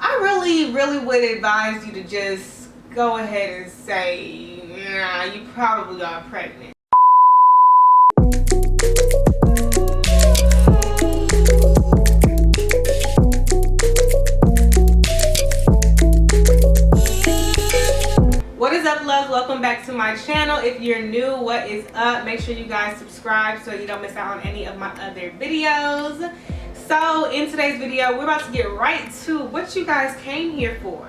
I really would advise you to just go ahead and say, nah, you probably are pregnant. What is up, loves? Welcome back to my channel. If you're new, what is up? Make sure you guys subscribe so you don't miss out on any of my other videos. So in today's video, we're about to get right to what you guys came here for.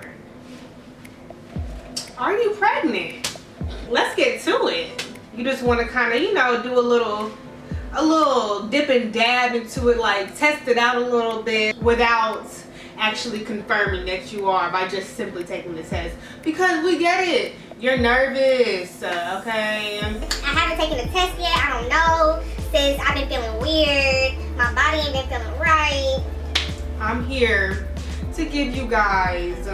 Are you pregnant? Let's get to it. You just want to kind of, you know, do a little dip and dab into it, like test it out a little bit without actually confirming that you are by just simply taking the test, because we get it, you're nervous, okay? I haven't taken the test yet. I don't know, since I've been feeling weird, my body ain't been feeling right. I'm here to give you guys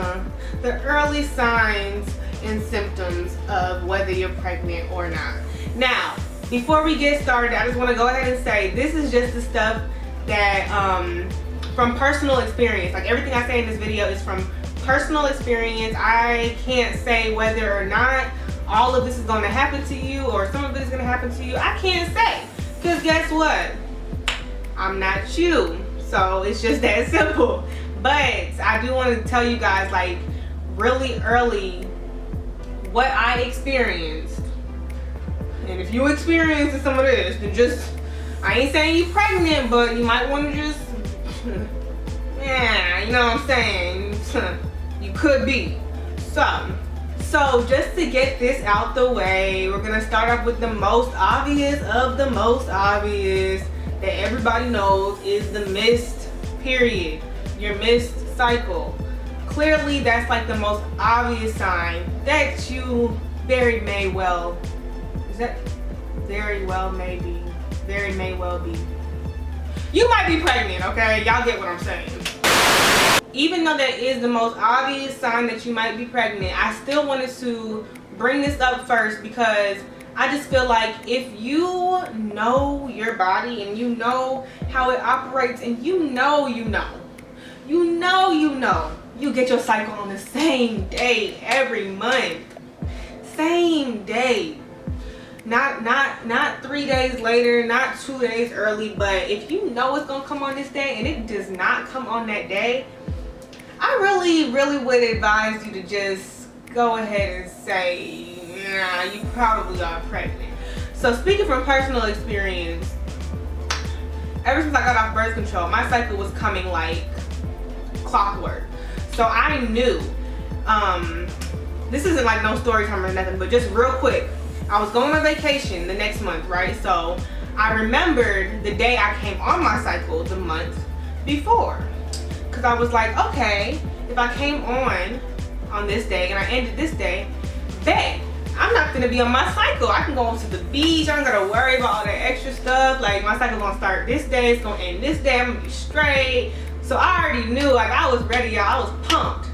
the early signs and symptoms of whether you're pregnant or not. Now, before we get started, I just want to go ahead and say this is just the stuff that from personal experience. Like, everything I say in this video is from personal experience. I can't say whether or not all of this is going to happen to you or some of it is going to happen to you. I can't say, because guess what? I'm not you. So it's just that simple. But I do want to tell you guys, like, really early what I experienced. And if you experienced some of this, then just, I ain't saying you're pregnant, but you might want to just, yeah, you know what I'm saying? You could be. So just to get this out the way, we're gonna start off with the most obvious of the most obvious that everybody knows is the missed period, your missed cycle. Clearly, that's like the most obvious sign that you very may well be. You might be pregnant, okay? Y'all get what I'm saying. Even though that is the most obvious sign that you might be pregnant, I still wanted to bring this up first because I just feel like if you know your body and you know how it operates and you get your cycle on the same day every month. Same day. Not 3 days later, not 2 days early, but if you know it's gonna come on this day and it does not come on that day, I really would advise you to just go ahead and say, nah, you probably are pregnant. So speaking from personal experience, ever since I got off birth control, my cycle was coming like clockwork. So I knew, this isn't like no story time or nothing, but just real quick, I was going on vacation the next month, right? So I remembered the day I came on my cycle the month before. Because I was like, okay, if I came on this day and I ended this day, bet I'm not gonna be on my cycle. I can go to the beach. I don't gotta worry about all that extra stuff. Like, my cycle gonna start this day, it's gonna end this day, I'm gonna be straight. So I already knew, like, I was ready, y'all. I was pumped.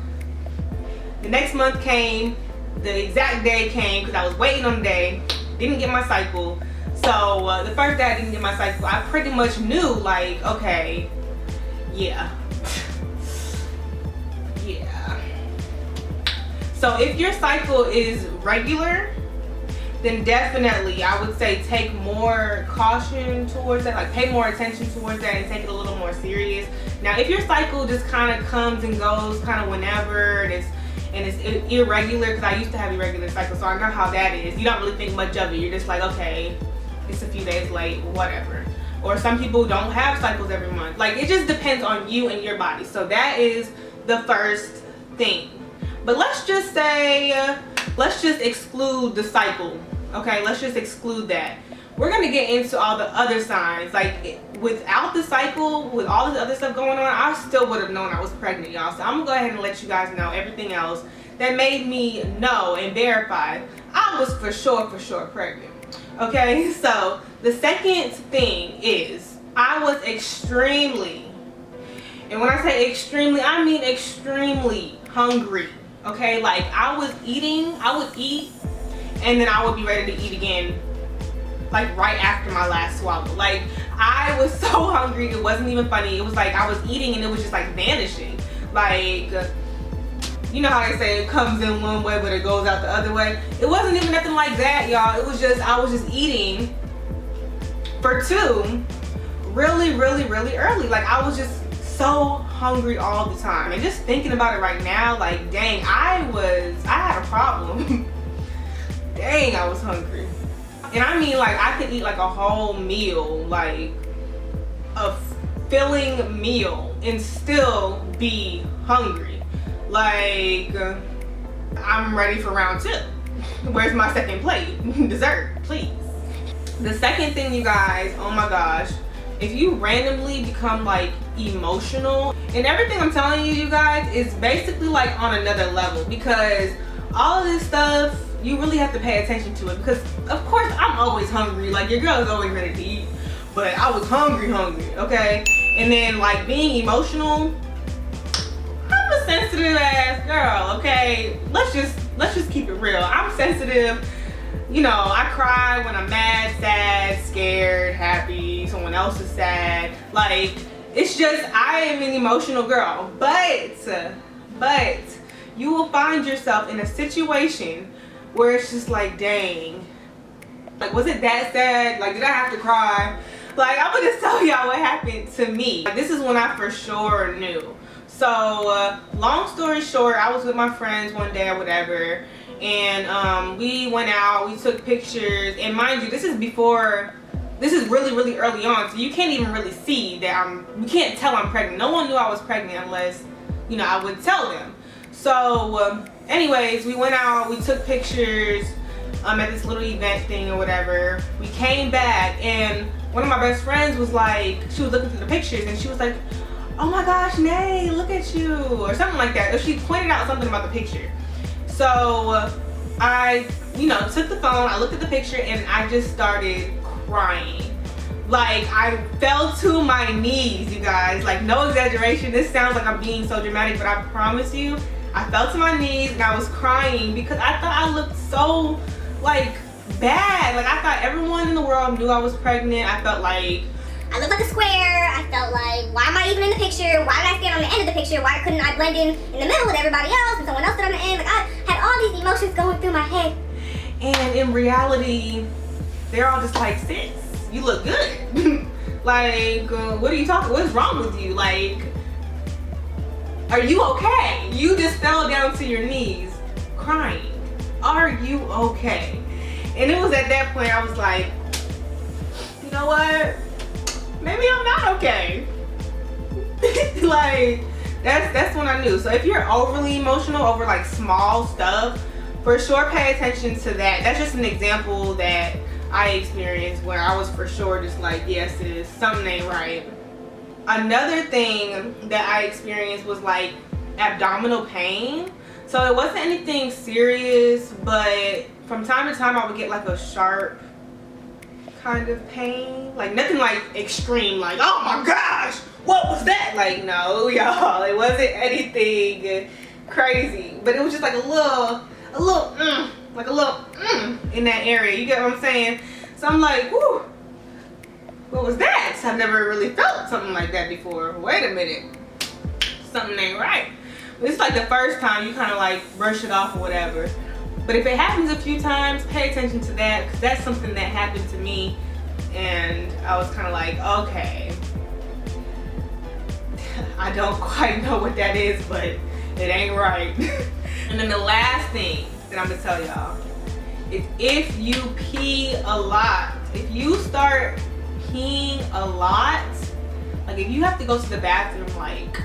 The next month came, the exact day came, because I was waiting on the day, didn't get my cycle. So the first day I didn't get my cycle, I pretty much knew, like, okay, yeah. Yeah. So if your cycle is regular, then definitely I would say take more caution towards that, like pay more attention towards that and take it a little more serious. Now, if your cycle just kind of comes and goes kind of whenever, and it's irregular, because I used to have irregular cycles, so I know how that is. You don't really think much of it. You're just like, okay, it's a few days late, whatever. Or some people don't have cycles every month. Like, it just depends on you and your body. So that is the first thing. But let's just say, let's just exclude the cycle, okay? Let's just exclude that. We're gonna get into all the other signs. Like, without the cycle, with all this other stuff going on, I still would have known I was pregnant, y'all. So I'm gonna go ahead and let you guys know everything else that made me know and verify I was for sure pregnant. Okay, so the second thing is I was extremely, and when I say extremely, I mean extremely hungry. Okay, like I would eat, and then I would be ready to eat again, like right after my last swallow. Like, I was so hungry, it wasn't even funny. It was like I was eating and it was just like vanishing. Like, you know how they say it comes in one way but it goes out the other way? It wasn't even nothing like that, y'all. It was just, I was just eating for two really early. Like, I was just so hungry all the time. And just thinking about it right now, like, dang, I had a problem. Dang, I was hungry. And I mean, like, I could eat like a whole meal, like a filling meal, and still be hungry. Like, I'm ready for round two. Where's my second plate? Dessert, please. The second thing, you guys, oh my gosh, if you randomly become like emotional, and everything I'm telling you, you guys, is basically like on another level, because all of this stuff, you really have to pay attention to it, because of course I'm always hungry. Like, your girl is always ready to eat, but I was hungry, okay? And then like being emotional, I'm a sensitive ass girl, okay? Let's just keep it real. I'm sensitive. You know, I cry when I'm mad, sad, scared, happy, someone else is sad. Like, it's just, I am an emotional girl. But you will find yourself in a situation where it's just like, dang, like, was it that sad? Like, did I have to cry? Like, I'm gonna just tell y'all what happened to me. Like, this is when I for sure knew. So, long story short, I was with my friends one day or whatever, and we went out, we took pictures, and mind you, this is really early on, so you can't even really see that you can't tell I'm pregnant. No one knew I was pregnant unless, you know, I would tell them. So, anyways, we went out, we took pictures at this little event thing or whatever. We came back, and one of my best friends was like, she was looking through the pictures, and she was like, oh my gosh, Nay, look at you, or something like that. Or she pointed out something about the picture. So I, you know, took the phone, I looked at the picture, and I just started crying. Like, I fell to my knees, you guys. Like, no exaggeration. This sounds like I'm being so dramatic, but I promise you, I fell to my knees and I was crying because I thought I looked so, like, bad. Like, I thought everyone in the world knew I was pregnant. I felt like I looked like a square. I felt like, why am I even in the picture? Why did I stand on the end of the picture? Why couldn't I blend in the middle with everybody else and someone else stood on the end? Like, I had all these emotions going through my head. And in reality, they're all just like, sis, you look good. Like, what are you talking? What is wrong with you? Like, are you okay? You just fell down to your knees crying. Are you okay? And it was at that point I was like, you know what? Maybe I'm not okay. Like, that's when I knew. So if you're overly emotional over like small stuff, for sure pay attention to that. That's just an example that I experienced where I was for sure just like, yes, sis, something ain't right. Another thing that I experienced was like abdominal pain. So it wasn't anything serious, but from time to time I would get like a sharp kind of pain. Like nothing like extreme, like, oh my gosh, what was that? Like, no, y'all, it wasn't anything crazy, but it was just like a little in that area. You get what I'm saying? So I'm like, whoo, what was that? I've never really felt something like that before. Wait a minute, something ain't right. But it's like the first time you kind of like brush it off or whatever. But if it happens a few times, pay attention to that, because that's something that happened to me, and I was kind of like, okay, I don't quite know what that is, but it ain't right. And then the last thing that I'm gonna tell y'all is, if you pee a lot, if you start peeing a lot, like if you have to go to the bathroom like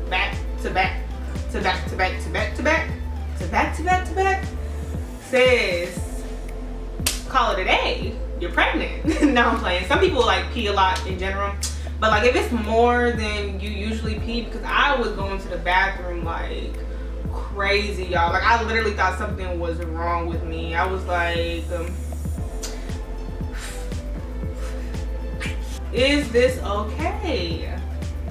back to back to back to back to back to back to back to back to back, sis, call it a day. You're pregnant. No, I'm playing. Some people like pee a lot in general, but like if it's more than you usually pee, because I was going to the bathroom like crazy, y'all. Like I literally thought something was wrong with me. I was like, is this okay?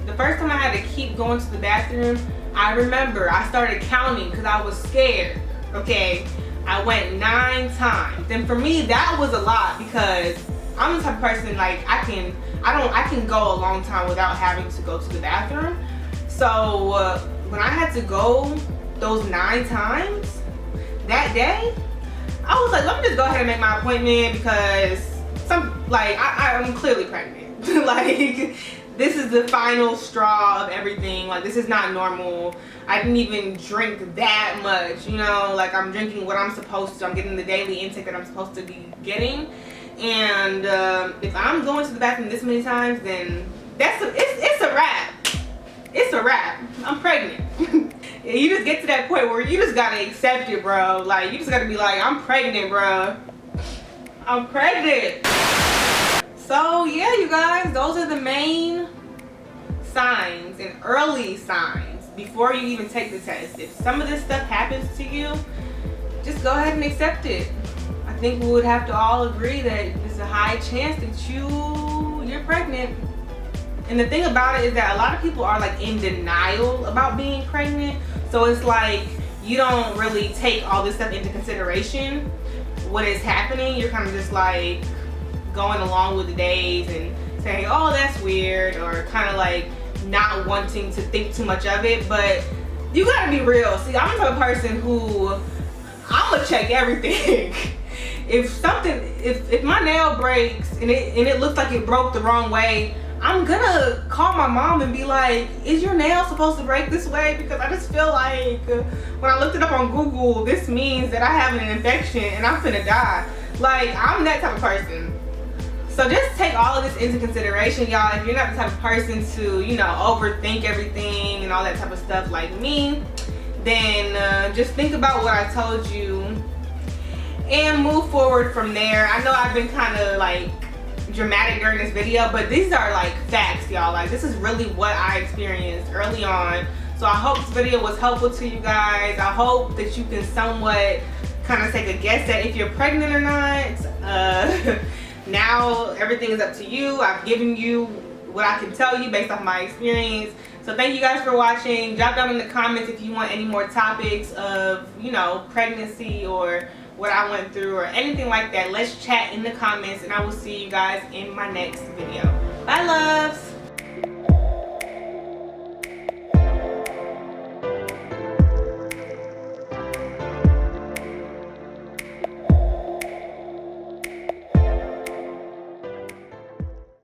The first time I had to keep going to the bathroom, I remember I started counting because I was scared, okay? I went 9 times. And for me, that was a lot, because I'm the type of person, like, I can go a long time without having to go to the bathroom. So when I had to go those 9 times that day, I was like, let me just go ahead and make my appointment because I'm clearly pregnant. Like, this is the final straw of everything. Like, this is not normal. I didn't even drink that much, you know, like I'm drinking what I'm supposed to. I'm getting the daily intake that I'm supposed to be getting. And if I'm going to the bathroom this many times, then it's a wrap. It's a wrap. I'm pregnant. You just get to that point where you just gotta accept it, bro. Like, you just gotta be like, I'm pregnant, bro. I'm pregnant. So yeah, you guys, those are the main signs and early signs before you even take the test. If some of this stuff happens to you, just go ahead and accept it. I think we would have to all agree that there's a high chance that you're pregnant. And the thing about it is that a lot of people are like in denial about being pregnant. So it's like you don't really take all this stuff into consideration. What is happening, you're kind of just like going along with the days and saying, oh, that's weird, or kind of like not wanting to think too much of it. But you gotta be real. See, I'm the type of person who I'm gonna check everything. If my nail breaks and it looks like it broke the wrong way, I'm gonna call my mom and be like, is your nail supposed to break this way? Because I just feel like when I looked it up on Google, this means that I have an infection and I'm finna die. Like, I'm that type of person. So just take all of this into consideration, y'all. If you're not the type of person to, you know, overthink everything and all that type of stuff like me, then just think about what I told you and move forward from there. I know I've been kind of like dramatic during this video, but these are like facts, y'all. Like, this is really what I experienced early on. So I hope this video was helpful to you guys. I hope that you can somewhat kind of take a guess at if you're pregnant or not. Now everything is up to you. I've given you what I can tell you based off my experience. So thank you guys for watching. Drop down in the comments if you want any more topics of, you know, pregnancy or what I went through or anything like that. Let's chat in the comments, and I will see you guys in my next video. Bye, loves.